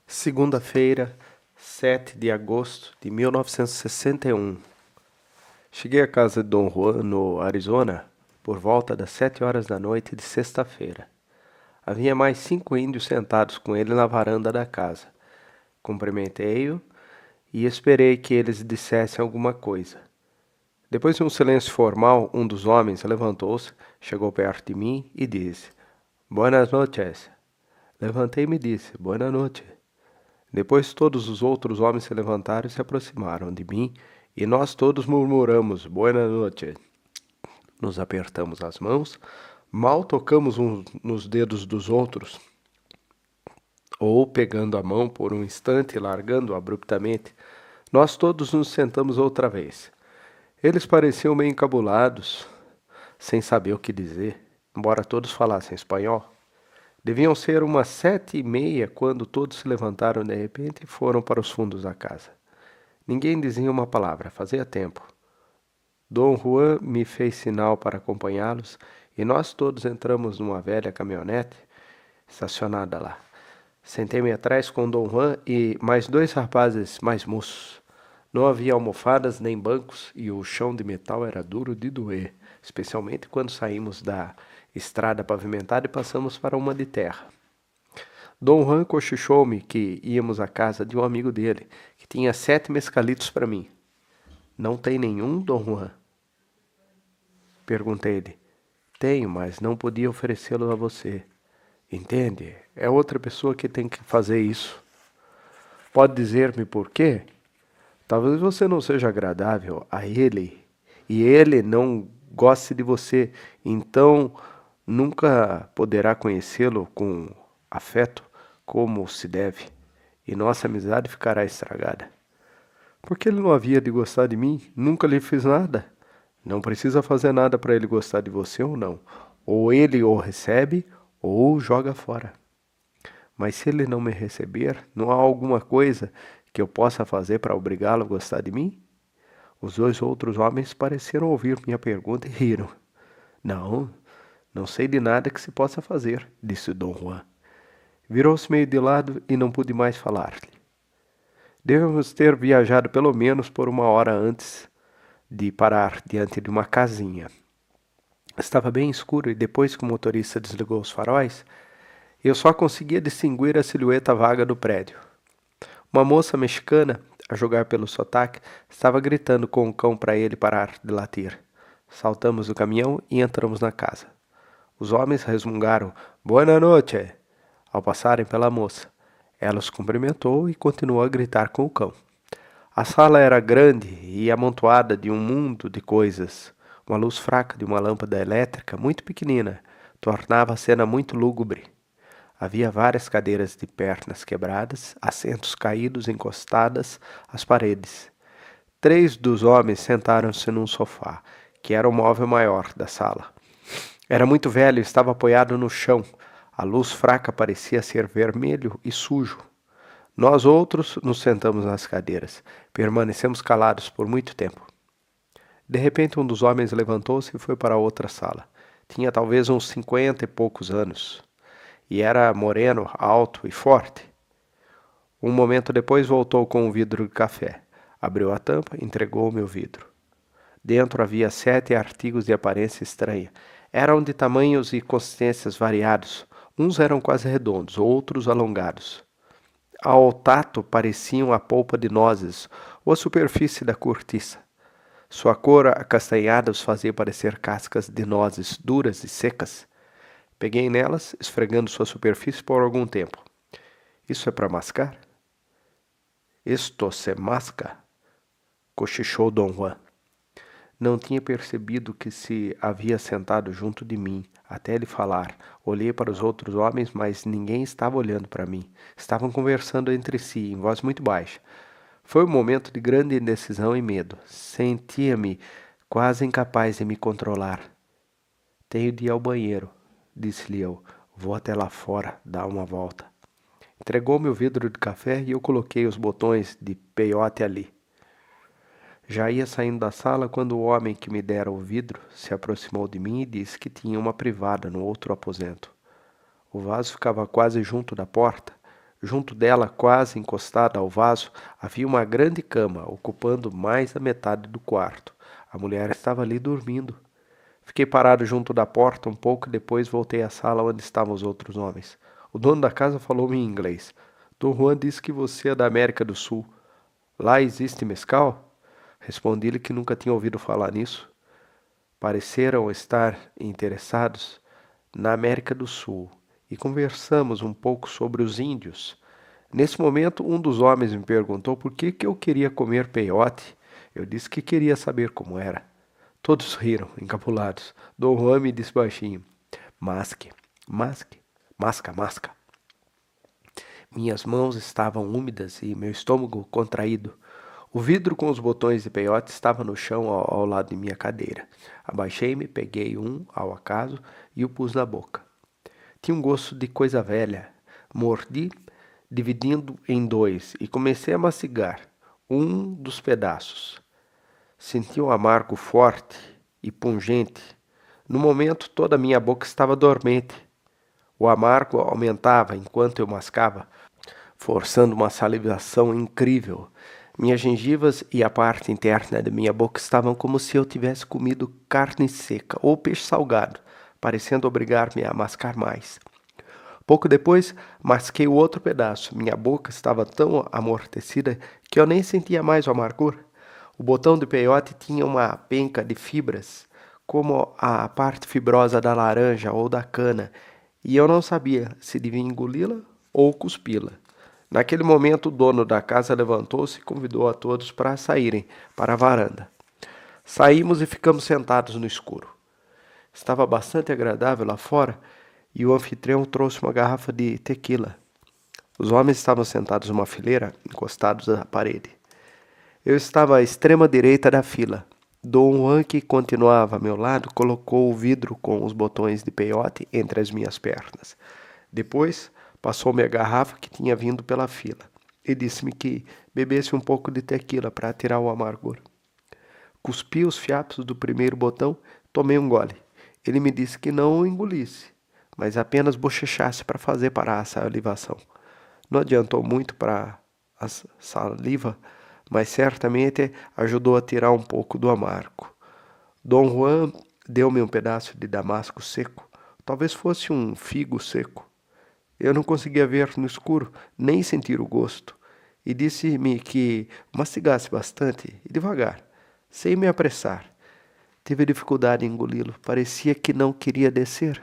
Segunda-feira, 7 de agosto de 1961. Cheguei à casa de Dom Juan, no Arizona, por volta das 7 horas da noite de sexta-feira. Havia mais 5 índios sentados com ele na varanda da casa. Cumprimentei-o e esperei que eles dissessem alguma coisa. Depois de um silêncio formal, um dos homens levantou-se, chegou perto de mim e disse: Buenas noches. Levantei-me e disse: Buenas noches. Depois todos os outros homens se levantaram e se aproximaram de mim, e nós todos murmuramos Buenas noches. Nos apertamos as mãos, mal tocamos uns nos dedos dos outros, ou pegando a mão por um instante e largando abruptamente, nós todos nos sentamos outra vez. Eles pareciam meio encabulados, sem saber o que dizer, embora todos falassem espanhol. Deviam ser umas 7h30 quando todos se levantaram de repente e foram para os fundos da casa. Ninguém dizia uma palavra, fazia tempo. Dom Juan me fez sinal para acompanhá-los e nós todos entramos numa velha caminhonete estacionada lá. Sentei-me atrás com Dom Juan e mais 2 rapazes mais moços. Não havia almofadas nem bancos e o chão de metal era duro de doer, especialmente quando saímos da estrada pavimentada e passamos para uma de terra. Dom Juan cochichou-me que íamos à casa de um amigo dele, que tinha 7 mescalitos para mim. Não tem nenhum, Dom Juan? Perguntei-lhe. Tenho, mas não podia oferecê-lo a você. Entende? É outra pessoa que tem que fazer isso. Pode dizer-me por quê? Talvez você não seja agradável a ele e ele não goste de você, então nunca poderá conhecê-lo com afeto como se deve, e nossa amizade ficará estragada. Porque ele não havia de gostar de mim, nunca lhe fiz nada. Não precisa fazer nada para ele gostar de você ou não. Ou ele o recebe ou o joga fora. Mas se ele não me receber, não há alguma coisa que eu possa fazer para obrigá-lo a gostar de mim? Os 2 outros homens pareceram ouvir minha pergunta e riram. Não, não sei de nada que se possa fazer, disse Dom Juan. Virou-se meio de lado e não pude mais falar-lhe. Devemos ter viajado pelo menos por 1 hora antes de parar diante de uma casinha. Estava bem escuro e depois que o motorista desligou os faróis, eu só conseguia distinguir a silhueta vaga do prédio. Uma moça mexicana, a jogar pelo sotaque, estava gritando com o cão para ele parar de latir. Saltamos do caminhão e entramos na casa. Os homens resmungaram Boa noite ao passarem pela moça. Ela os cumprimentou e continuou a gritar com o cão. A sala era grande e amontoada de um mundo de coisas. Uma luz fraca de uma lâmpada elétrica muito pequenina tornava a cena muito lúgubre. Havia várias cadeiras de pernas quebradas, assentos caídos encostadas às paredes. 3 dos homens sentaram-se num sofá, que era o móvel maior da sala. Era muito velho e estava apoiado no chão. A luz fraca parecia ser vermelho e sujo. Nós outros nos sentamos nas cadeiras. Permanecemos calados por muito tempo. De repente, um dos homens levantou-se e foi para outra sala. Tinha talvez uns 50 e poucos anos. E era moreno, alto e forte. Um momento depois voltou com um vidro de café. Abriu a tampa e entregou-me o vidro. Dentro havia 7 artigos de aparência estranha. Eram de tamanhos e consistências variados. Uns eram quase redondos, outros alongados. Ao tato pareciam a polpa de nozes ou a superfície da cortiça. Sua cor acastanhada os fazia parecer cascas de nozes duras e secas. Peguei nelas, esfregando sua superfície por algum tempo. Isso é para mascar? Esto se masca? Cochichou Dom Juan. Não tinha percebido que se havia sentado junto de mim, até ele falar. Olhei para os outros homens, mas ninguém estava olhando para mim. Estavam conversando entre si, em voz muito baixa. Foi um momento de grande indecisão e medo. Sentia-me quase incapaz de me controlar. Tenho de ir ao banheiro, disse-lhe eu. Vou até lá fora, dar uma volta. Entregou-me o vidro de café e eu coloquei os botões de peiote ali. Já ia saindo da sala quando o homem que me dera o vidro se aproximou de mim e disse que tinha uma privada no outro aposento. O vaso ficava quase junto da porta, Junto dela, quase encostada ao vaso, havia uma grande cama, ocupando mais da metade do quarto. A mulher estava ali dormindo. Fiquei parado junto da porta um pouco e depois voltei à sala onde estavam os outros homens. O dono da casa falou-me em inglês. Dom Juan disse que você é da América do Sul. Lá existe mescal? Respondi-lhe que nunca tinha ouvido falar nisso. Pareceram estar interessados na América do Sul e conversamos um pouco sobre os índios. Nesse momento, um dos homens me perguntou por que eu queria comer peiote. Eu disse que queria saber como era. Todos riram, encabulados. Dom Juan me disse baixinho: Masque, masque, masca, masca. Minhas mãos estavam úmidas e meu estômago contraído. O vidro com os botões de peiote estava no chão ao lado de minha cadeira. Abaixei-me, peguei um ao acaso e o pus na boca. Tinha um gosto de coisa velha. Mordi, dividindo em dois, e comecei a mastigar um dos pedaços. Senti um amargo forte e pungente. No momento, toda a minha boca estava dormente. O amargo aumentava enquanto eu mascava, forçando uma salivação incrível. Minhas gengivas e a parte interna de minha boca estavam como se eu tivesse comido carne seca ou peixe salgado, parecendo obrigar-me a mascar mais. Pouco depois, masquei o outro pedaço. Minha boca estava tão amortecida que eu nem sentia mais o amargor. O botão de peiote tinha uma penca de fibras, como a parte fibrosa da laranja ou da cana, e eu não sabia se devia engoli-la ou cuspi-la. Naquele momento, o dono da casa levantou-se e convidou a todos para saírem para a varanda. Saímos e ficamos sentados no escuro. Estava bastante agradável lá fora e o anfitrião trouxe uma garrafa de tequila. Os homens estavam sentados numa fileira, encostados à parede. Eu estava à extrema direita da fila. Dom Juan, que continuava a meu lado, colocou o vidro com os botões de peiote entre as minhas pernas. Depois, passou-me a garrafa que tinha vindo pela fila e disse-me que bebesse um pouco de tequila para tirar o amargor. Cuspi os fiapos do primeiro botão, tomei um gole. Ele me disse que não o engolisse, mas apenas bochechasse para fazer parar a salivação. Não adiantou muito para a saliva, mas certamente ajudou a tirar um pouco do amargo. Dom Juan deu-me um pedaço de damasco seco, talvez fosse um figo seco. Eu não conseguia ver no escuro, nem sentir o gosto, e disse-me que mastigasse bastante e devagar, sem me apressar. Tive dificuldade em engoli-lo, parecia que não queria descer.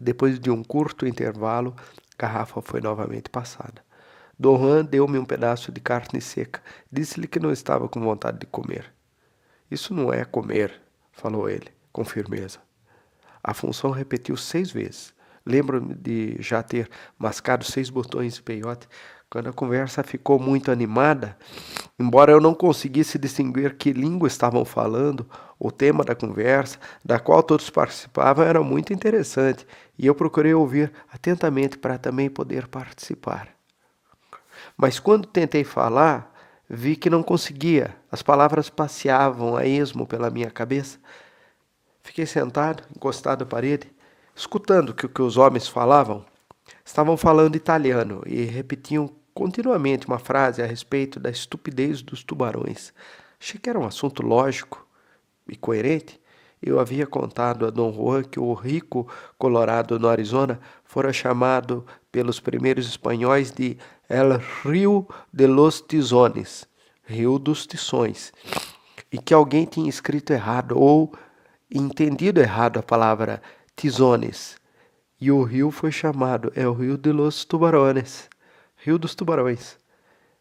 Depois de um curto intervalo, a garrafa foi novamente passada. Dom Juan deu-me um pedaço de carne seca. Disse-lhe que não estava com vontade de comer. Isso não é comer, falou ele, com firmeza. A função repetiu 6 vezes. Lembro-me de já ter mascado 6 botões de peiote. Quando a conversa ficou muito animada, embora eu não conseguisse distinguir que língua estavam falando, o tema da conversa, da qual todos participavam, era muito interessante, e eu procurei ouvir atentamente para também poder participar. Mas quando tentei falar, vi que não conseguia. As palavras passeavam a esmo pela minha cabeça. Fiquei sentado, encostado à parede, escutando o que os homens falavam. Estavam falando italiano e repetiam continuamente uma frase a respeito da estupidez dos tubarões. Achei que era um assunto lógico e coerente. Eu havia contado a Dom Juan que o rico Colorado no Arizona fora chamado pelos primeiros espanhóis de El Rio de los Tizones, Rio dos Tições, e que alguém tinha escrito errado ou entendido errado a palavra tizones. E o rio foi chamado El Rio de los Tubarones, Rio dos Tubarões.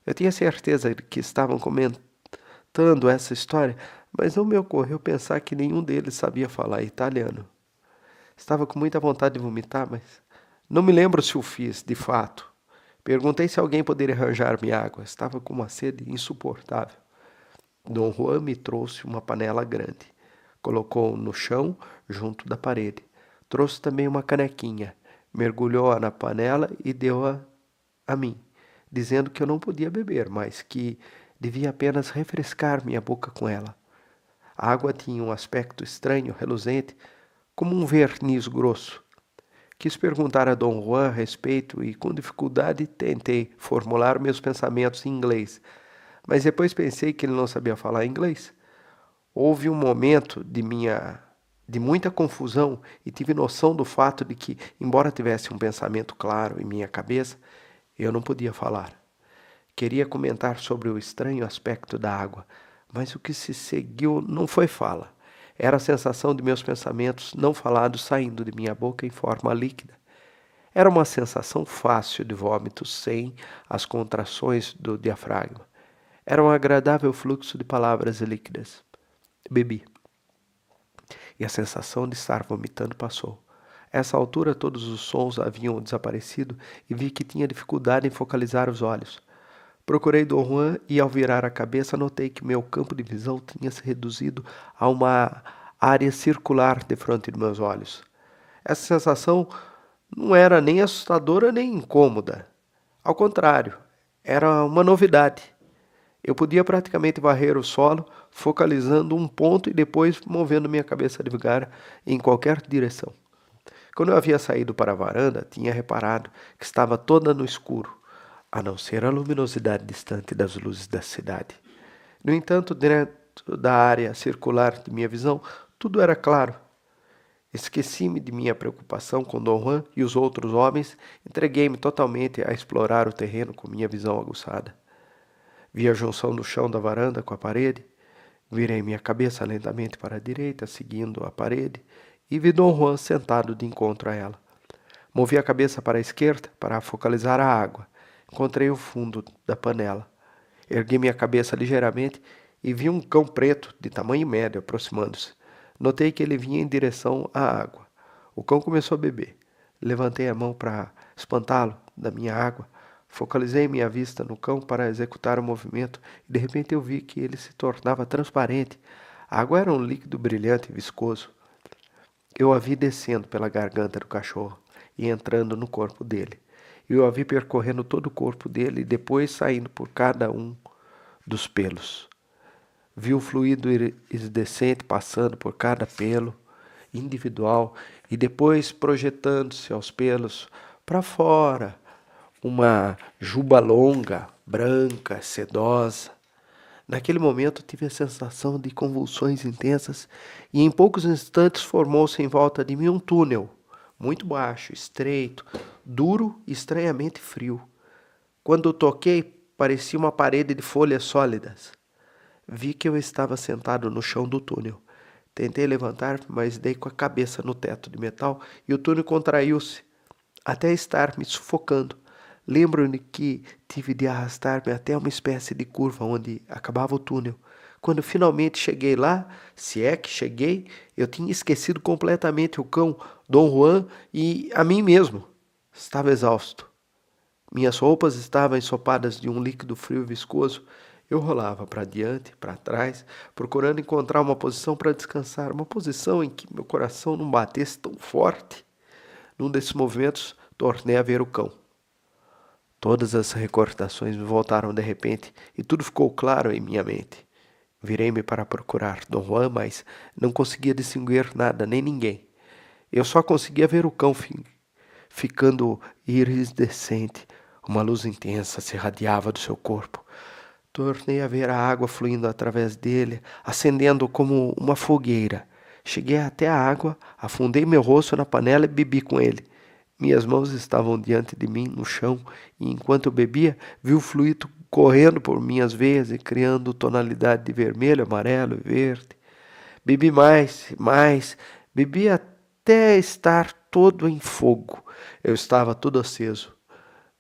Eu tinha certeza de que estavam comentando essa história, mas não me ocorreu pensar que nenhum deles sabia falar italiano. Estava com muita vontade de vomitar, mas não me lembro se o fiz, de fato. Perguntei se alguém poderia arranjar-me água. Estava com uma sede insuportável. Dom Juan me trouxe uma panela grande. Colocou no chão, junto da parede. Trouxe também uma canequinha. Mergulhou-a na panela e deu-a a mim, dizendo que eu não podia beber, mas que devia apenas refrescar minha boca com ela. A água tinha um aspecto estranho, reluzente, como um verniz grosso. Quis perguntar a Dom Juan a respeito e, com dificuldade, tentei formular meus pensamentos em inglês, mas depois pensei que ele não sabia falar inglês. Houve um momento de muita confusão e tive noção do fato de que, embora tivesse um pensamento claro em minha cabeça, eu não podia falar. Queria comentar sobre o estranho aspecto da água, mas o que se seguiu não foi fala. Era a sensação de meus pensamentos não falados saindo de minha boca em forma líquida. Era uma sensação fácil de vômito sem as contrações do diafragma. Era um agradável fluxo de palavras líquidas. Bebi. E a sensação de estar vomitando passou. A essa altura todos os sons haviam desaparecido e vi que tinha dificuldade em focalizar os olhos. Procurei Dom Juan e, ao virar a cabeça, notei que meu campo de visão tinha se reduzido a uma área circular defronte de meus olhos. Essa sensação não era nem assustadora nem incômoda. Ao contrário, era uma novidade. Eu podia praticamente varrer o solo, focalizando um ponto e depois movendo minha cabeça devagar em qualquer direção. Quando eu havia saído para a varanda, tinha reparado que estava toda no escuro, a não ser a luminosidade distante das luzes da cidade. No entanto, dentro da área circular de minha visão, tudo era claro. Esqueci-me de minha preocupação com Dom Juan e os outros homens, entreguei-me totalmente a explorar o terreno com minha visão aguçada. Vi a junção do chão da varanda com a parede, virei minha cabeça lentamente para a direita, seguindo a parede, e vi Dom Juan sentado de encontro a ela. Movi a cabeça para a esquerda para focalizar a água. Encontrei o fundo da panela. Ergui minha cabeça ligeiramente e vi um cão preto de tamanho médio aproximando-se. Notei que ele vinha em direção à água. O cão começou a beber. Levantei a mão para espantá-lo da minha água. Focalizei minha vista no cão para executar o movimento e de repente eu vi que ele se tornava transparente. A água era um líquido brilhante e viscoso. Eu a vi descendo pela garganta do cachorro e entrando no corpo dele. Eu a vi percorrendo todo o corpo dele e depois saindo por cada um dos pelos. Vi o fluido iridescente passando por cada pelo individual e depois projetando-se aos pelos para fora. Uma juba longa, branca, sedosa. Naquele momento tive a sensação de convulsões intensas e em poucos instantes formou-se em volta de mim um túnel, muito baixo, estreito, duro e estranhamente frio. Quando o toquei, parecia uma parede de folhas sólidas. Vi que eu estava sentado no chão do túnel. Tentei levantar, mas dei com a cabeça no teto de metal e o túnel contraiu-se, até estar me sufocando. Lembro-me que tive de arrastar-me até uma espécie de curva onde acabava o túnel. Quando finalmente cheguei lá, se é que cheguei, eu tinha esquecido completamente o cão, Dom Juan e a mim mesmo. Estava exausto. Minhas roupas estavam ensopadas de um líquido frio e viscoso. Eu rolava para diante, para trás, procurando encontrar uma posição para descansar, uma posição em que meu coração não batesse tão forte. Num desses movimentos, tornei a ver o cão. Todas as recordações me voltaram de repente e tudo ficou claro em minha mente. Virei-me para procurar Dom Juan, mas não conseguia distinguir nada nem ninguém. Eu só conseguia ver o cão ficando iridescente. Uma luz intensa se irradiava do seu corpo. Tornei a ver a água fluindo através dele, acendendo como uma fogueira. Cheguei até a água, afundei meu rosto na panela e bebi com ele. Minhas mãos estavam diante de mim no chão e enquanto eu bebia, vi o fluido correndo por minhas veias e criando tonalidade de vermelho, amarelo e verde. Bebi mais, mais, bebi até estar todo em fogo. Eu estava todo aceso.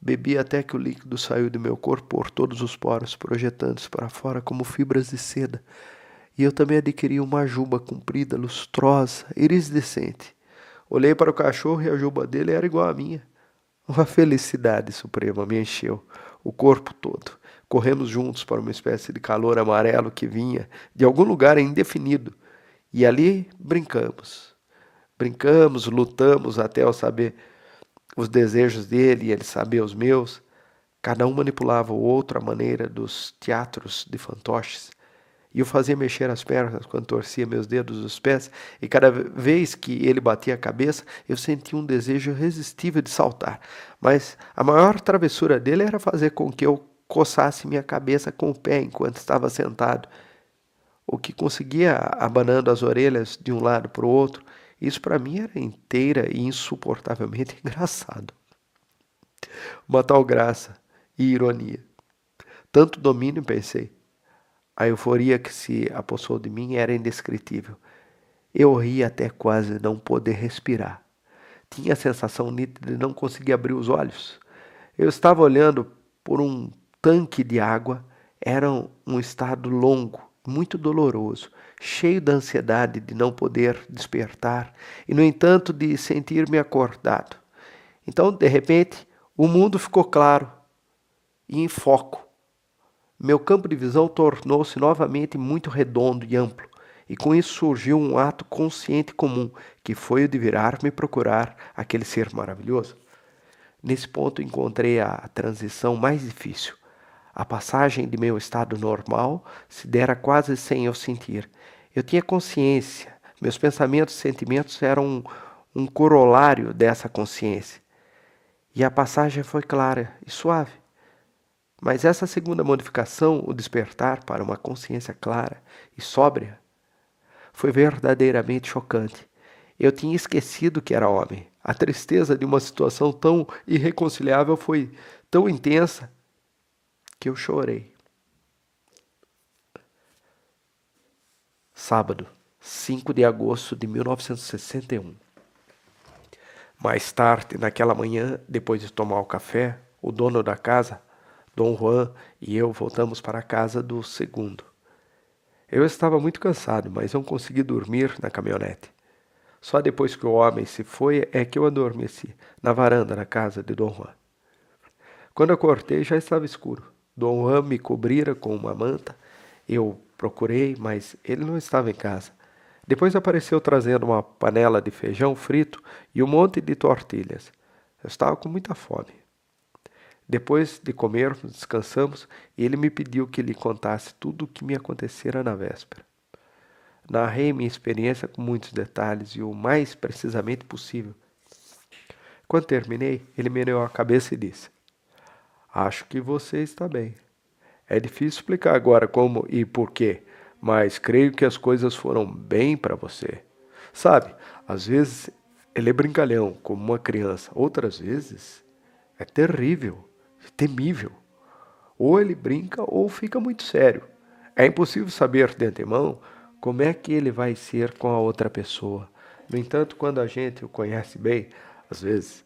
Bebi até que o líquido saiu do meu corpo por todos os poros, projetando-se para fora como fibras de seda. E eu também adquiri uma juba comprida, lustrosa, iridescente. Olhei para o cachorro e a juba dele era igual à minha. Uma felicidade suprema me encheu o corpo todo. Corremos juntos para uma espécie de calor amarelo que vinha de algum lugar indefinido. E ali brincamos. Brincamos, lutamos até eu saber os desejos dele e ele saber os meus. Cada um manipulava o outro à maneira dos teatros de fantoches. e o fazia mexer as pernas quando torcia meus dedos dos pés, e cada vez que ele batia a cabeça, eu sentia um desejo irresistível de saltar. Mas a maior travessura dele era fazer com que eu coçasse minha cabeça com o pé enquanto estava sentado, o que conseguia abanando as orelhas de um lado para o outro. Isso para mim era inteira e insuportavelmente engraçado. Uma tal graça e ironia. Tanto domínio, pensei. A euforia que se apossou de mim era indescritível. Eu ri até quase não poder respirar. Tinha a sensação nítida de não conseguir abrir os olhos. Eu estava olhando por um tanque de água. Era um estado longo, muito doloroso, cheio da ansiedade de não poder despertar e, no entanto, de sentir-me acordado. Então, de repente, o mundo ficou claro e em foco. Meu campo de visão tornou-se novamente muito redondo e amplo, e com isso surgiu um ato consciente comum, que foi o de virar-me e procurar aquele ser maravilhoso. Nesse ponto encontrei a transição mais difícil. A passagem de meu estado normal se dera quase sem eu sentir. Eu tinha consciência, meus pensamentos e sentimentos eram um corolário dessa consciência. E a passagem foi clara e suave. Mas essa segunda modificação, o despertar para uma consciência clara e sóbria, foi verdadeiramente chocante. Eu tinha esquecido que era homem. A tristeza de uma situação tão irreconciliável foi tão intensa que eu chorei. Sábado, 5 de agosto de 1961. Mais tarde, naquela manhã, depois de tomar o café, o dono da casa, Dom Juan, e eu voltamos para a casa do segundo. Eu estava muito cansado, mas não consegui dormir na caminhonete. Só depois que o homem se foi é que eu adormeci, na varanda da casa de Dom Juan. Quando acordei, já estava escuro. Dom Juan me cobrira com uma manta. Eu procurei, mas ele não estava em casa. Depois apareceu trazendo uma panela de feijão frito e um monte de tortilhas. Eu estava com muita fome. Depois de comermos, descansamos e ele me pediu que lhe contasse tudo o que me acontecera na véspera. Narrei minha experiência com muitos detalhes e o mais precisamente possível. Quando terminei, ele meneou a cabeça e disse: Acho que você está bem. É difícil explicar agora como e por quê, mas creio que as coisas foram bem para você. Sabe, às vezes ele é brincalhão, como uma criança. Outras vezes é terrível, temível. Ou ele brinca ou fica muito sério. É impossível saber de antemão como é que ele vai ser com a outra pessoa. No entanto, quando a gente o conhece bem, às vezes,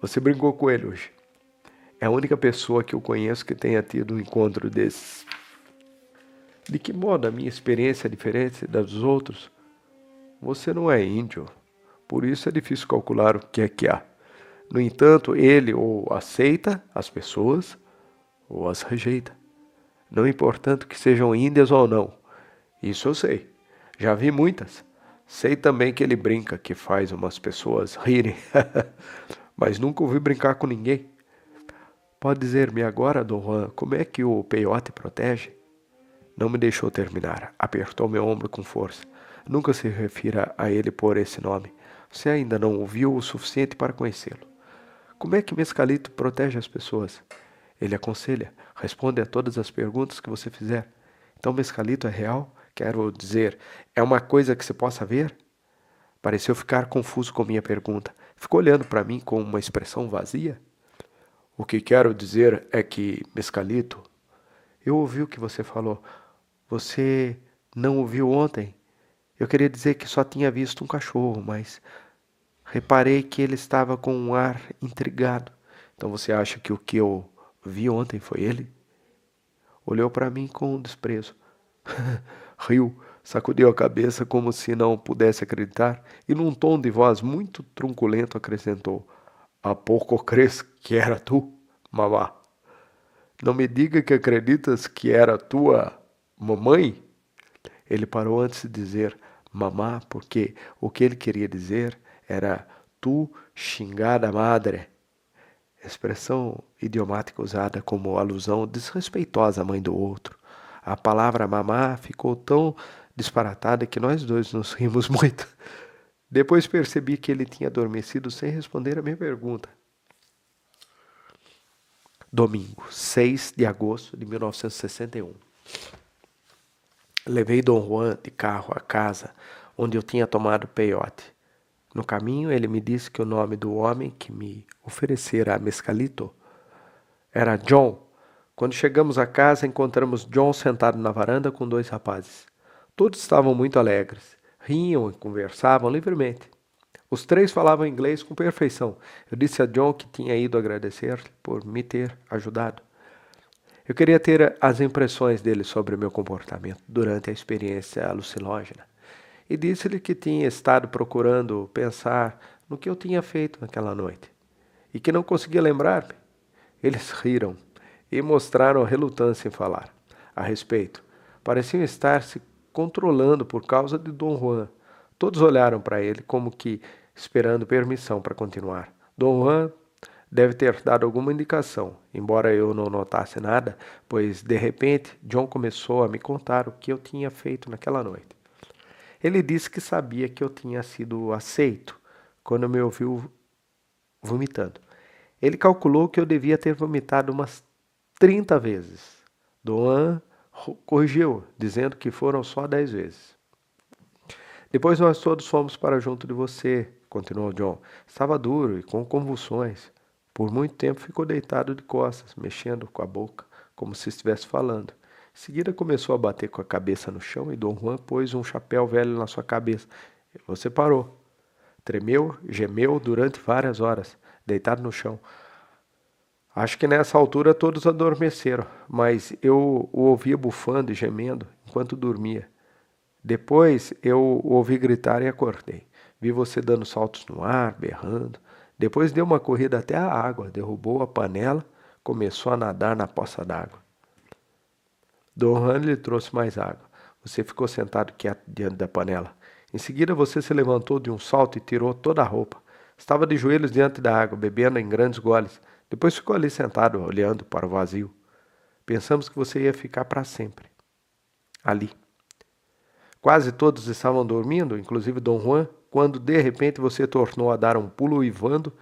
você brincou com ele hoje. É a única pessoa que eu conheço que tenha tido um encontro desses. De que modo a minha experiência é diferente da dos outros? Você não é índio, por isso é difícil calcular o que há. No entanto, ele ou aceita as pessoas ou as rejeita. Não importando que sejam índias ou não. Isso eu sei. Já vi muitas. Sei também que ele brinca, que faz umas pessoas rirem. Mas nunca ouvi brincar com ninguém. Pode dizer-me agora, Dom Juan, como é que o peiote protege? Não me deixou terminar. Apertou meu ombro com força. Nunca se refira a ele por esse nome. Você ainda não o viu o suficiente para conhecê-lo. Como é que Mescalito protege as pessoas? Ele aconselha, responde a todas as perguntas que você fizer. Então Mescalito é real? Quero dizer, é uma coisa que se possa ver? Pareceu ficar confuso com minha pergunta. Ficou olhando para mim com uma expressão vazia. O que quero dizer é que, Mescalito, eu ouvi o que você falou. Você não ouviu ontem? Eu queria dizer que só tinha visto um cachorro, mas reparei que ele estava com um ar intrigado. Então você acha que o que eu vi ontem foi ele? Olhou para mim com desprezo. Riu, sacudiu a cabeça como se não pudesse acreditar e num tom de voz muito truculento acrescentou: Há pouco crês que era tu, mamá? Não me diga que acreditas que era tua mamãe? Ele parou antes de dizer mamá, porque o que ele queria dizer era tu xingada madre, expressão idiomática usada como alusão desrespeitosa à mãe do outro. A palavra mamá ficou tão disparatada que nós dois nos rimos muito. Depois percebi que ele tinha adormecido sem responder a minha pergunta. Domingo, 6 de agosto de 1961. Levei Dom Juan de carro à casa onde eu tinha tomado peiote. No caminho, ele me disse que o nome do homem que me oferecera a mescalito era John. Quando chegamos à casa, encontramos John sentado na varanda com 2 rapazes. Todos estavam muito alegres, riam e conversavam livremente. Os 3 falavam inglês com perfeição. Eu disse a John que tinha ido agradecer por me ter ajudado. Eu queria ter as impressões dele sobre meu comportamento durante a experiência alucinógena. E disse-lhe que tinha estado procurando pensar no que eu tinha feito naquela noite e que não conseguia lembrar-me. Eles riram e mostraram relutância em falar a respeito. Pareciam estar se controlando por causa de Dom Juan. Todos olharam para ele como que esperando permissão para continuar. Dom Juan deve ter dado alguma indicação, embora eu não notasse nada, pois de repente John começou a me contar o que eu tinha feito naquela noite. Ele disse que sabia que eu tinha sido aceito quando me ouviu vomitando. Ele calculou que eu devia ter vomitado umas 30 vezes. Doan corrigiu, dizendo que foram só 10 vezes. Depois nós todos fomos para junto de você, continuou John. Estava duro e com convulsões. Por muito tempo ficou deitado de costas, mexendo com a boca, como se estivesse falando. Em seguida começou a bater com a cabeça no chão e Dom Juan pôs um chapéu velho na sua cabeça. Você parou. Tremeu, gemeu durante várias horas, deitado no chão. Acho que nessa altura todos adormeceram, mas eu o ouvia bufando e gemendo enquanto dormia. Depois eu o ouvi gritar e acordei. Vi você dando saltos no ar, berrando. Depois deu uma corrida até a água, derrubou a panela, começou a nadar na poça d'água. Dom Juan lhe trouxe mais água. Você ficou sentado quieto diante da panela. Em seguida você se levantou de um salto e tirou toda a roupa. Estava de joelhos diante da água, bebendo em grandes goles. Depois ficou ali sentado, olhando para o vazio. Pensamos que você ia ficar para sempre. Ali. Quase todos estavam dormindo, inclusive Dom Juan, quando de repente você tornou a dar um pulo uivando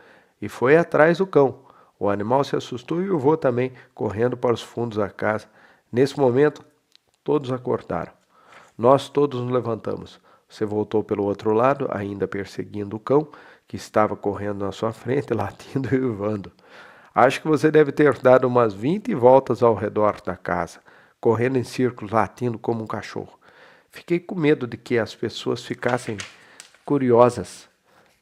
e foi atrás do cão. O animal se assustou e uivou também, correndo para os fundos da casa. Nesse momento, todos acordaram. Nós todos nos levantamos. Você voltou pelo outro lado, ainda perseguindo o cão, que estava correndo na sua frente, latindo e uivando. Acho que você deve ter dado umas 20 voltas ao redor da casa, correndo em círculos, latindo como um cachorro. Fiquei com medo de que as pessoas ficassem curiosas,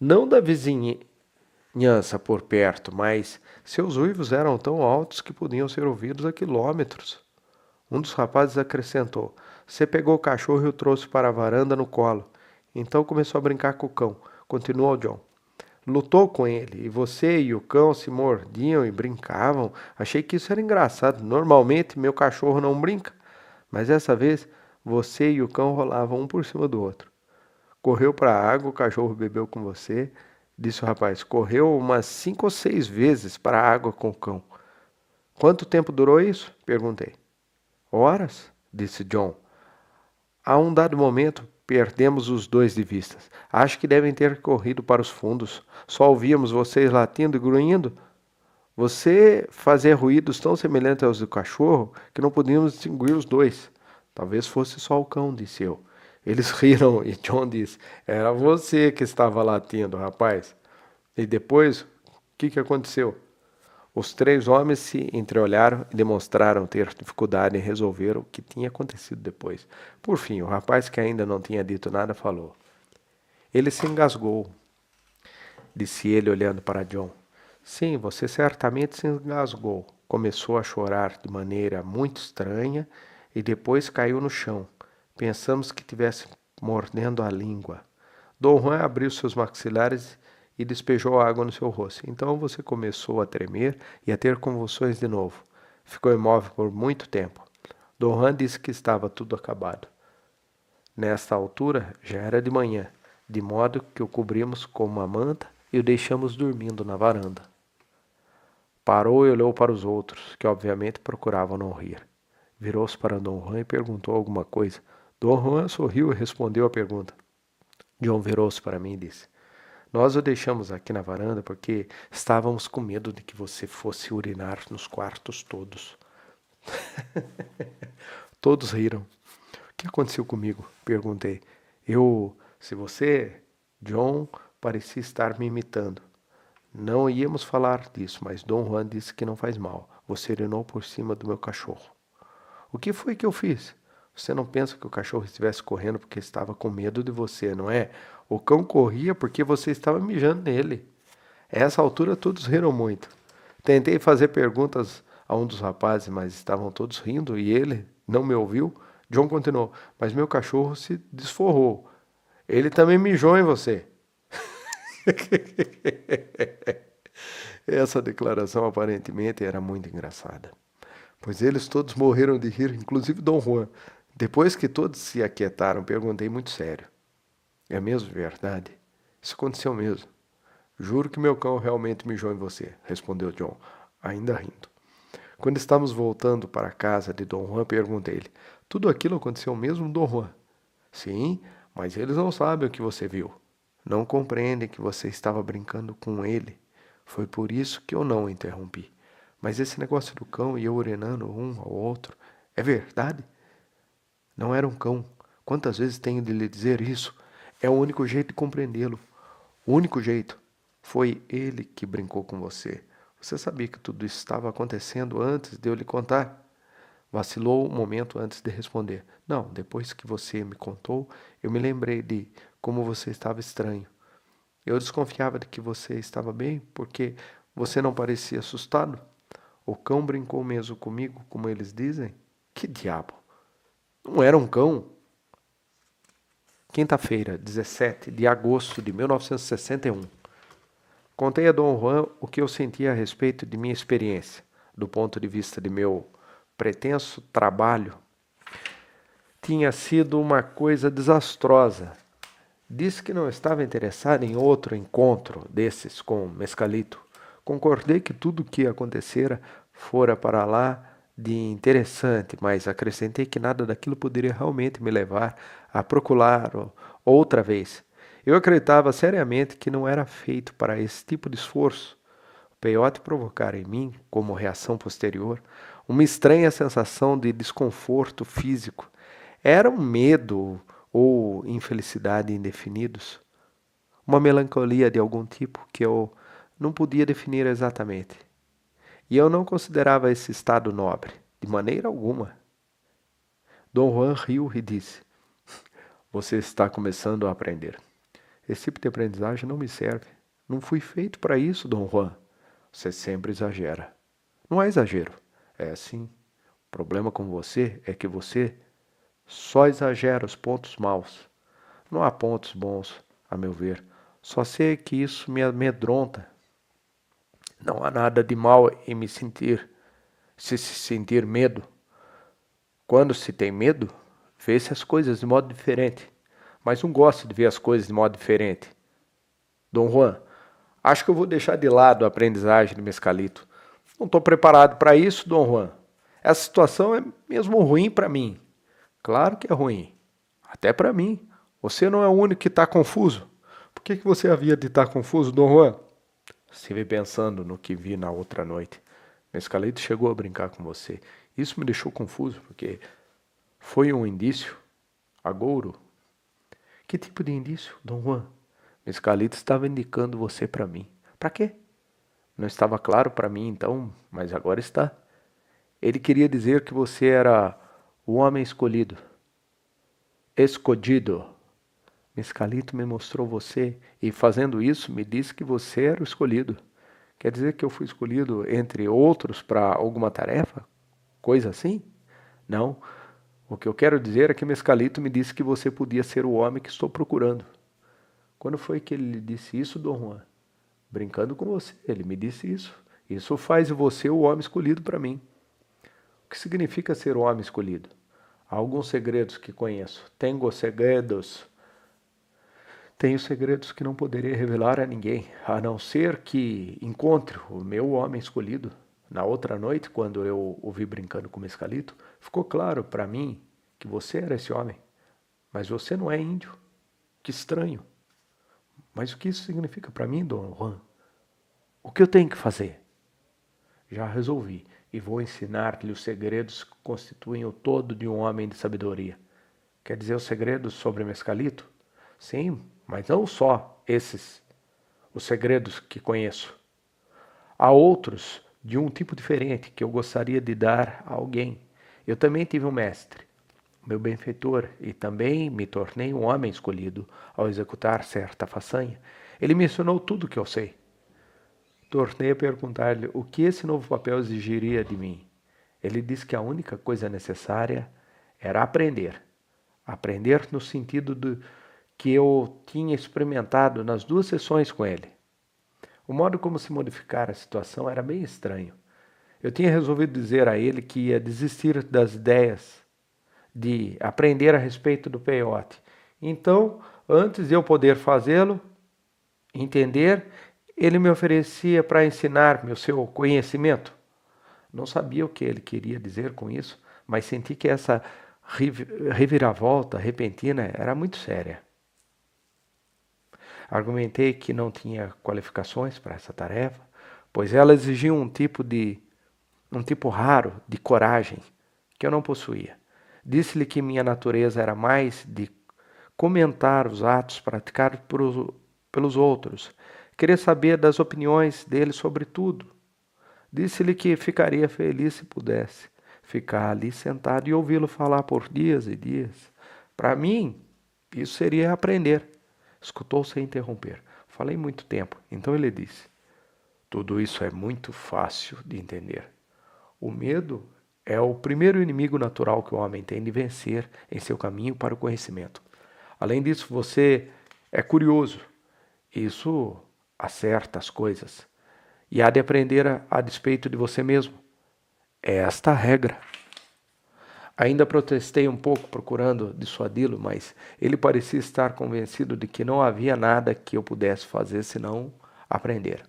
não da vizinhança por perto, mas seus uivos eram tão altos que podiam ser ouvidos a quilômetros. Um dos rapazes acrescentou: você pegou o cachorro e o trouxe para a varanda no colo. Então começou a brincar com o cão. Continuou John. Lutou com ele, e você e o cão se mordiam e brincavam. Achei que isso era engraçado. Normalmente meu cachorro não brinca, mas dessa vez você e o cão rolavam um por cima do outro. Correu para a água, o cachorro bebeu com você, disse o rapaz. Correu umas 5 ou 6 vezes para a água com o cão. Quanto tempo durou isso? Perguntei. Horas? Disse John. A um dado momento, perdemos os dois de vista. Acho que devem ter corrido para os fundos. Só ouvíamos vocês latindo e grunhindo. Você fazia ruídos tão semelhantes aos do cachorro que não podíamos distinguir os dois. Talvez fosse só o cão, disse eu. Eles riram e John disse: era você que estava latindo, rapaz. E depois, o que aconteceu? Os 3 homens se entreolharam e demonstraram ter dificuldade em resolver o que tinha acontecido depois. Por fim, o rapaz, que ainda não tinha dito nada, falou. Ele se engasgou, disse ele olhando para John. Sim, você certamente se engasgou. Começou a chorar de maneira muito estranha e depois caiu no chão. Pensamos que tivesse mordendo a língua. Dom Juan abriu seus maxilares e despejou água no seu rosto. Então você começou a tremer e a ter convulsões de novo. Ficou imóvel por muito tempo. Dom Juan disse que estava tudo acabado. Nesta altura já era de manhã, de modo que o cobrimos com uma manta e o deixamos dormindo na varanda. Parou e olhou para os outros, que obviamente procuravam não rir. Virou-se para Dom Juan e perguntou alguma coisa. Dom Juan sorriu e respondeu a pergunta. John virou-se para mim e disse: Nós o deixamos aqui na varanda porque estávamos com medo de que você fosse urinar nos quartos todos. Todos riram. O que aconteceu comigo? Perguntei. Se você, John, parecia estar me imitando. Não íamos falar disso, mas Dom Juan disse que não faz mal. Você urinou por cima do meu cachorro. O que foi que eu fiz? Você não pensa que o cachorro estivesse correndo porque estava com medo de você, não é? O cão corria porque você estava mijando nele. A essa altura todos riram muito. Tentei fazer perguntas a um dos rapazes, mas estavam todos rindo e ele não me ouviu. John continuou, mas meu cachorro se desforrou. Ele também mijou em você. Essa declaração aparentemente era muito engraçada, pois eles todos morreram de rir, inclusive Dom Juan. Depois que todos se aquietaram, perguntei muito sério. É mesmo verdade? Isso aconteceu mesmo. Juro que meu cão realmente mijou em você, respondeu John, ainda rindo. Quando estávamos voltando para a casa de Dom Juan, perguntei-lhe: Tudo aquilo aconteceu mesmo, Dom Juan? Sim, mas eles não sabem o que você viu. Não compreendem que você estava brincando com ele. Foi por isso que eu não o interrompi. Mas esse negócio do cão e eu urinando um ao outro, é verdade? Não era um cão. Quantas vezes tenho de lhe dizer isso? É o único jeito de compreendê-lo. O único jeito. Foi ele que brincou com você. Você sabia que tudo isso estava acontecendo antes de eu lhe contar? Vacilou um momento antes de responder. Não, depois que você me contou, eu me lembrei de como você estava estranho. Eu desconfiava de que você estava bem, porque você não parecia assustado. O cão brincou mesmo comigo, como eles dizem? Que diabo! Não era um cão? Quinta-feira, 17 de agosto de 1961. Contei a Dom Juan o que eu sentia a respeito de minha experiência, do ponto de vista de meu pretenso trabalho. Tinha sido uma coisa desastrosa. Disse que não estava interessado em outro encontro desses com Mescalito. Concordei que tudo o que acontecera fora para lá de interessante, mas acrescentei que nada daquilo poderia realmente me levar a procurá-lo outra vez. Eu acreditava seriamente que não era feito para esse tipo de esforço. O peiote provocara em mim, como reação posterior, uma estranha sensação de desconforto físico. Era um medo ou infelicidade indefinidos, uma melancolia de algum tipo que eu não podia definir exatamente. E eu não considerava esse estado nobre, de maneira alguma. Dom Juan riu e disse: Você está começando a aprender. Esse tipo de aprendizagem não me serve. Não fui feito para isso, Dom Juan. Você sempre exagera. Não há exagero. É assim. O problema com você é que você só exagera os pontos maus. Não há pontos bons, a meu ver. Só sei que isso me amedronta. Não há nada de mal em se sentir medo. Quando se tem medo, vê-se as coisas de modo diferente. Mas não gosto de ver as coisas de modo diferente. Dom Juan, acho que eu vou deixar de lado a aprendizagem de Mescalito. Não estou preparado para isso, Dom Juan. Essa situação é mesmo ruim para mim. Claro que é ruim. Até para mim. Você não é o único que está confuso. Por que você havia de estar confuso, Dom Juan? Estive pensando no que vi na outra noite. Mescalito chegou a brincar com você. Isso me deixou confuso, porque foi um indício agouro. Que tipo de indício, Dom Juan? Mescalito estava indicando você para mim. Para quê? Não estava claro para mim então, mas agora está. Ele queria dizer que você era o homem escolhido. Escolhido. Mescalito me mostrou você e, fazendo isso, me disse que você era o escolhido. Quer dizer que eu fui escolhido entre outros para alguma tarefa? Coisa assim? Não. O que eu quero dizer é que Mescalito me disse que você podia ser o homem que estou procurando. Quando foi que ele lhe disse isso, Dom Juan? Brincando com você, ele me disse isso. Isso faz de você o homem escolhido para mim. O que significa ser o homem escolhido? Há alguns segredos que conheço. Tenho segredos que não poderia revelar a ninguém, a não ser que encontre o meu homem escolhido. Na outra noite, quando eu o vi brincando com o Mescalito, ficou claro para mim que você era esse homem. Mas você não é índio. Que estranho. Mas o que isso significa para mim, Dom Juan? O que eu tenho que fazer? Já resolvi e vou ensinar-lhe os segredos que constituem o todo de um homem de sabedoria. Quer dizer, os segredos sobre Mescalito? Sim, mas não só esses, os segredos que conheço. Há outros de um tipo diferente que eu gostaria de dar a alguém. Eu também tive um mestre, meu benfeitor, e também me tornei um homem escolhido ao executar certa façanha. Ele me ensinou tudo o que eu sei. Tornei a perguntar-lhe o que esse novo papel exigiria de mim. Ele disse que a única coisa necessária era aprender. Aprender no sentido de que eu tinha experimentado nas 2 sessões com ele. O modo como se modificara a situação era bem estranho. Eu tinha resolvido dizer a ele que ia desistir das ideias de aprender a respeito do peiote. Então, antes de eu poder fazê-lo, entender, ele me oferecia para ensinar-me o seu conhecimento. Não sabia o que ele queria dizer com isso, mas senti que essa reviravolta repentina era muito séria. Argumentei que não tinha qualificações para essa tarefa, pois ela exigia um tipo raro de coragem que eu não possuía. Disse-lhe que minha natureza era mais de comentar os atos praticados pelos outros. Queria saber das opiniões dele sobre tudo. Disse-lhe que ficaria feliz se pudesse ficar ali sentado e ouvi-lo falar por dias e dias. Para mim, isso seria aprender. Escutou sem interromper. Falei muito tempo. Então ele disse: tudo isso é muito fácil de entender. O medo é o primeiro inimigo natural que o homem tem de vencer em seu caminho para o conhecimento. Além disso, você é curioso. Isso acerta as coisas. E há de aprender a despeito de você mesmo. É esta a regra. Ainda protestei um pouco procurando dissuadi-lo, mas ele parecia estar convencido de que não havia nada que eu pudesse fazer senão aprender.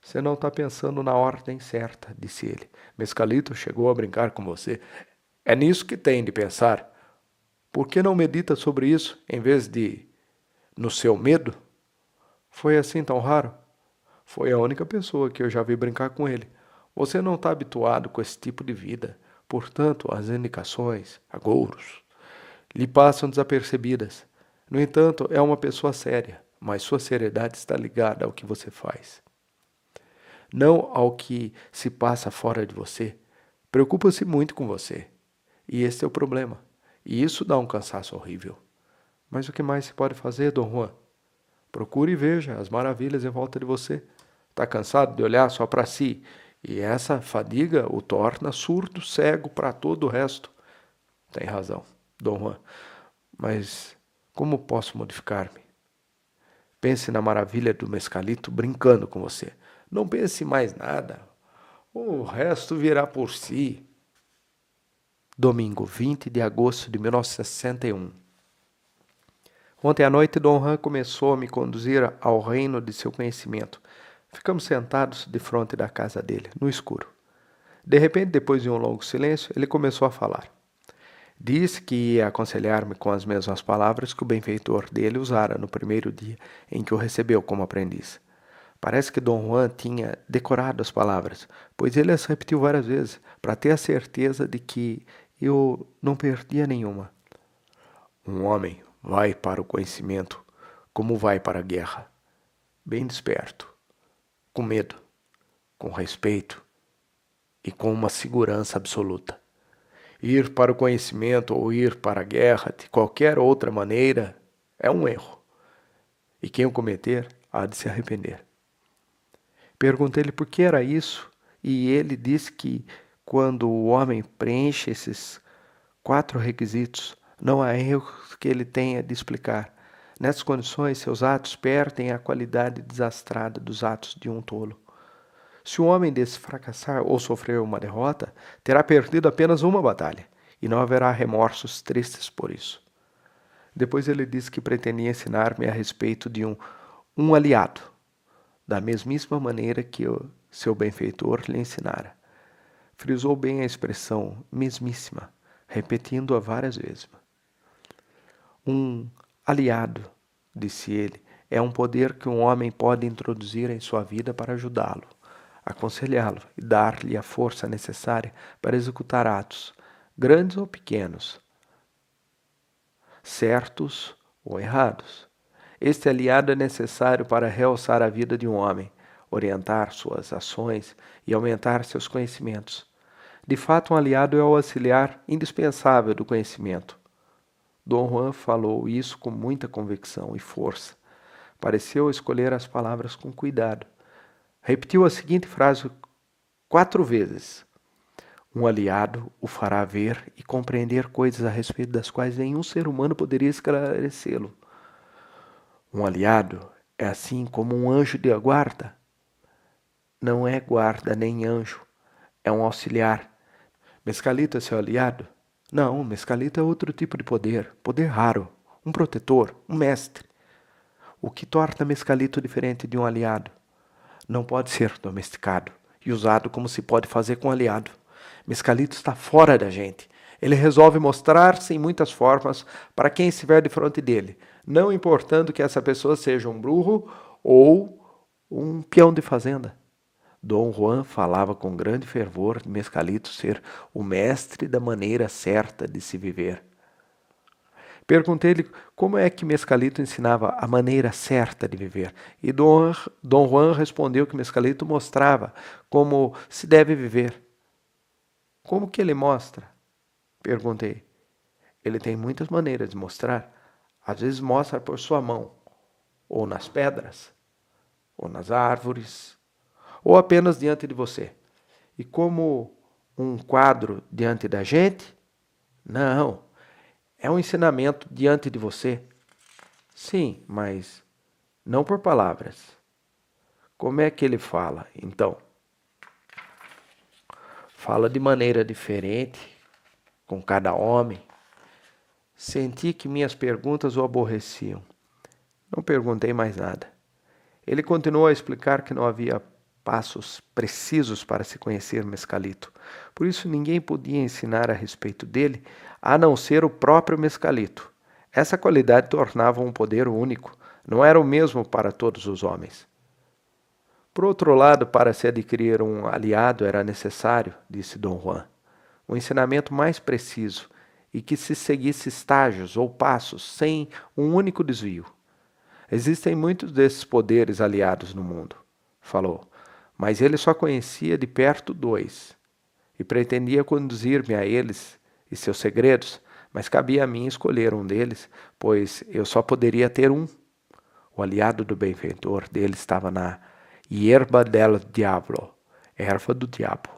Você não está pensando na ordem certa, disse ele. Mescalito chegou a brincar com você. É nisso que tem de pensar. Por que não medita sobre isso em vez de no seu medo? Foi assim tão raro? Foi a única pessoa que eu já vi brincar com ele. Você não está habituado com esse tipo de vida. Portanto, as indicações, agouros, lhe passam desapercebidas. No entanto, é uma pessoa séria, mas sua seriedade está ligada ao que você faz, não ao que se passa fora de você. Preocupa-se muito com você. E esse é o problema. E isso dá um cansaço horrível. Mas o que mais se pode fazer, Dom Juan? Procure e veja as maravilhas em volta de você. Está cansado de olhar só para si, e essa fadiga o torna surdo, cego para todo o resto. Tem razão, Dom Juan. Mas como posso modificar-me? Pense na maravilha do Mescalito brincando com você. Não pense em mais nada. O resto virá por si. Domingo, 20 de agosto de 1961. Ontem à noite, Dom Juan começou a me conduzir ao reino de seu conhecimento. Ficamos sentados de frente da casa dele, no escuro. De repente, depois de um longo silêncio, ele começou a falar. Disse que ia aconselhar-me com as mesmas palavras que o benfeitor dele usara no primeiro dia em que o recebeu como aprendiz. Parece que Dom Juan tinha decorado as palavras, pois ele as repetiu várias vezes, para ter a certeza de que eu não perdia nenhuma. Um homem vai para o conhecimento como vai para a guerra, bem desperto, com medo, com respeito e com uma segurança absoluta. Ir para o conhecimento ou ir para a guerra de qualquer outra maneira é um erro, e quem o cometer há de se arrepender. Perguntei-lhe por que era isso, e ele disse que quando o homem preenche esses 4 requisitos, não há erro que ele tenha de explicar. Nessas condições, seus atos perdem a qualidade desastrada dos atos de um tolo. Se um homem desse fracassar ou sofrer uma derrota, terá perdido apenas uma batalha, e não haverá remorsos tristes por isso. Depois ele disse que pretendia ensinar-me a respeito de um aliado, da mesmíssima maneira que seu benfeitor lhe ensinara. Frisou bem a expressão mesmíssima, repetindo-a várias vezes. Um aliado, disse ele, é um poder que um homem pode introduzir em sua vida para ajudá-lo, aconselhá-lo e dar-lhe a força necessária para executar atos, grandes ou pequenos, certos ou errados. Este aliado é necessário para realçar a vida de um homem, orientar suas ações e aumentar seus conhecimentos. De fato, um aliado é o auxiliar indispensável do conhecimento. Dom Juan falou isso com muita convicção e força. Pareceu escolher as palavras com cuidado. Repetiu a seguinte frase 4 vezes. Um aliado o fará ver e compreender coisas a respeito das quais nenhum ser humano poderia esclarecê-lo. Um aliado é assim como um anjo de guarda. Não é guarda nem anjo, é um auxiliar. Mescalito é seu aliado? Não, Mescalito é outro tipo de poder, poder raro, um protetor, um mestre. O que torna Mescalito diferente de um aliado? Não pode ser domesticado e usado como se pode fazer com um aliado. Mescalito está fora da gente. Ele resolve mostrar-se em muitas formas para quem estiver de frente dele, não importando que essa pessoa seja um burro ou um peão de fazenda. Dom Juan falava com grande fervor de Mescalito ser o mestre da maneira certa de se viver. Perguntei-lhe como é que Mescalito ensinava a maneira certa de viver. E Dom Juan respondeu que Mescalito mostrava como se deve viver. Como que ele mostra? Perguntei. Ele tem muitas maneiras de mostrar. Às vezes mostra por sua mão, ou nas pedras, ou nas árvores, ou apenas diante de você. E como um quadro diante da gente? Não, é um ensinamento diante de você. Sim, mas não por palavras. Como é que ele fala, então? Fala de maneira diferente, com cada homem. Senti que minhas perguntas o aborreciam. Não perguntei mais nada. Ele continuou a explicar que não havia passos precisos para se conhecer Mescalito. Por isso ninguém podia ensinar a respeito dele, a não ser o próprio Mescalito. Essa qualidade tornava um poder único, não era o mesmo para todos os homens. Por outro lado, para se adquirir um aliado era necessário, disse Dom Juan, um ensinamento mais preciso e que se seguisse estágios ou passos sem um único desvio. Existem muitos desses poderes aliados no mundo, falou, mas ele só conhecia de perto 2 e pretendia conduzir-me a eles e seus segredos, mas cabia a mim escolher um deles, pois eu só poderia ter um. O aliado do benfeitor dele estava na hierba del diablo, erva do diabo.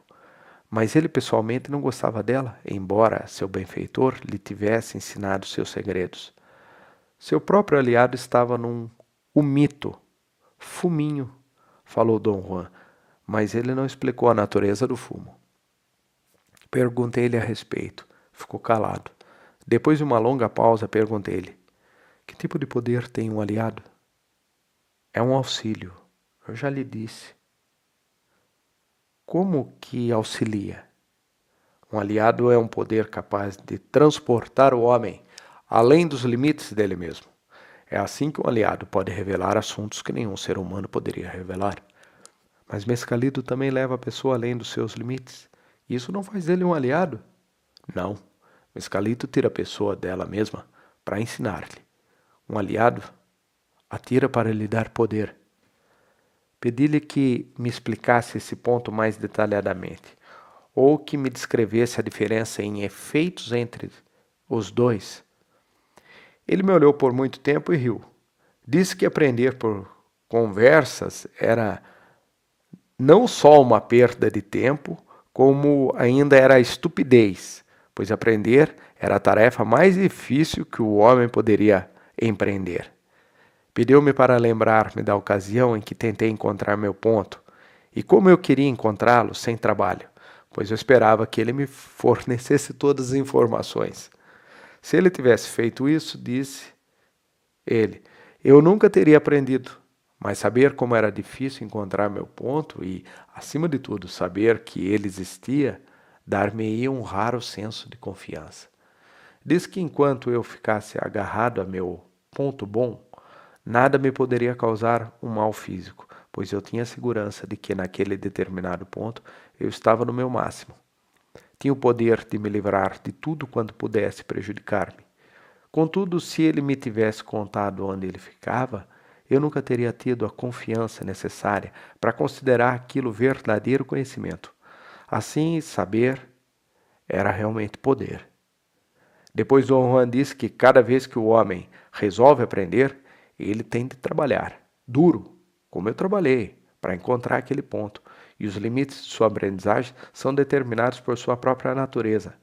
Mas ele pessoalmente não gostava dela, embora seu benfeitor lhe tivesse ensinado seus segredos. Seu próprio aliado estava o mito, fuminho, falou Dom Juan, mas ele não explicou a natureza do fumo. Perguntei-lhe a respeito, ficou calado. Depois de uma longa pausa, perguntei-lhe, que tipo de poder tem um aliado? É um auxílio, eu já lhe disse. Como que auxilia? Um aliado é um poder capaz de transportar o homem além dos limites dele mesmo. É assim que um aliado pode revelar assuntos que nenhum ser humano poderia revelar. Mas Mescalito também leva a pessoa além dos seus limites. Isso não faz dele um aliado? Não. Mescalito tira a pessoa dela mesma para ensinar-lhe. Um aliado a tira para lhe dar poder. Pedi-lhe que me explicasse esse ponto mais detalhadamente, ou que me descrevesse a diferença em efeitos entre os dois. Ele me olhou por muito tempo e riu. Disse que aprender por conversas era não só uma perda de tempo, como ainda era estupidez, pois aprender era a tarefa mais difícil que o homem poderia empreender. Pediu-me para lembrar-me da ocasião em que tentei encontrar meu ponto, e como eu queria encontrá-lo sem trabalho, pois eu esperava que ele me fornecesse todas as informações. Se ele tivesse feito isso, disse ele, eu nunca teria aprendido, Mas saber como era difícil encontrar meu ponto e, acima de tudo, saber que ele existia, dar-me-ia um raro senso de confiança. Diz que enquanto eu ficasse agarrado a meu ponto bom, nada me poderia causar um mal físico, pois eu tinha segurança de que naquele determinado ponto eu estava no meu máximo. Tinha o poder de me livrar de tudo quanto pudesse prejudicar-me. Contudo, se ele me tivesse contado onde ele ficava, eu nunca teria tido a confiança necessária para considerar aquilo verdadeiro conhecimento. Assim, saber era realmente poder. Depois, Dom Juan disse que cada vez que o homem resolve aprender, ele tem de trabalhar duro, como eu trabalhei, para encontrar aquele ponto. E os limites de sua aprendizagem são determinados por sua própria natureza.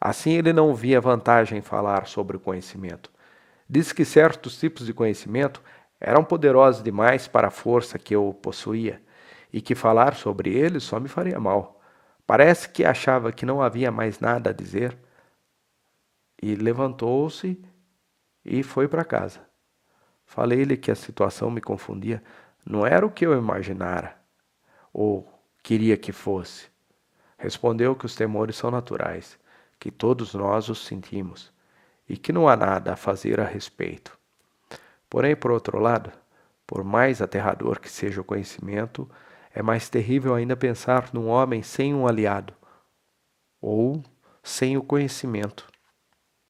Assim, ele não via vantagem em falar sobre o conhecimento. Disse que certos tipos de conhecimento eram poderosos demais para a força que eu possuía e que falar sobre eles só me faria mal. Parece que achava que não havia mais nada a dizer e levantou-se e foi para casa. Falei-lhe que a situação me confundia. Não era o que eu imaginara ou queria que fosse. Respondeu que os temores são naturais, que todos nós os sentimos e que não há nada a fazer a respeito. Porém, por outro lado, por mais aterrador que seja o conhecimento, é mais terrível ainda pensar num homem sem um aliado ou sem o conhecimento.